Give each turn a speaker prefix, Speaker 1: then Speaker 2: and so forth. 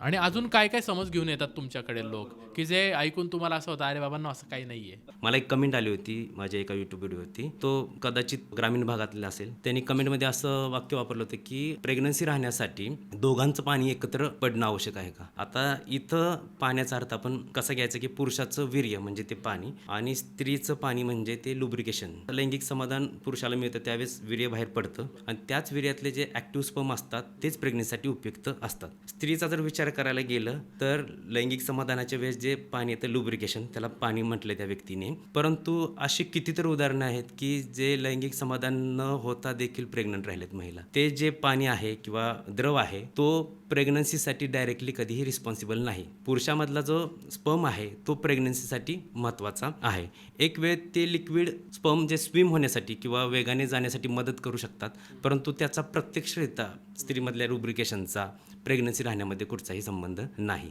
Speaker 1: आणि अजून काय काय समज घेऊन येतात तुमच्याकडे लोक, की जे ऐकून तुम्हाला असं होतं, अरे बाबांनो असं काही नाहीये?
Speaker 2: मला एक कमेंट आली होती माझ्या एका यूट्यूब व्हिडिओवरती. तो कदाचित ग्रामीण भागातला असेल. त्यांनी कमेंटमध्ये असं वाक्य वापरलं होतं, की प्रेग्नन्सी राहण्यासाठी दोघांचं पाणी एकत्र पडणं आवश्यक आहे का? आता इथं पाण्याचा अर्थ आपण कसा घ्यायचा, की पुरुषाचं वीर्य म्हणजे ते पाणी आणि स्त्रीचं पाणी म्हणजे ते लुब्रिकेशन. लैंगिक समाधान पुरुषाला मिळतं त्यावेळेस वीर्य बाहेर पडतं आणि त्याच वीर्यातले जे ॲक्टिव्ह स्पर्म असतात तेच प्रेग्नन्सीसाठी उपयुक्त असतात. स्त्रीचा जर विचार करायला गेलं तर लैंगिक समाधानाच्या वेळेस जे पाणी येतं लुब्रिकेशन त्याला पाणी म्हटलं त्या व्यक्तीने. परंतु अशी कितीतरी उदाहरणं आहेत की जे लैंगिक समाधान न होता देखील प्रेग्नंट राहिलेत महिला. ते जे पाणी आहे किंवा द्रव आहे तो प्रेग्नन्सीसाठी डायरेक्टली कधीही रिस्पॉन्सिबल नाही. पुरुषामधला जो स्पर्म आहे तो प्रेग्नन्सीसाठी महत्त्वाचा आहे. एक वेळ ते लिक्विड स्पर्म जे स्विम होण्यासाठी किंवा वेगाने जाण्यासाठी मदत करू शकतात, परंतु त्याचा प्रत्यक्षरित्या स्त्रीमधल्या लुब्रिकेशनचा प्रेग्नन्सी राहण्यामध्ये कुठचाही संबंध नाही.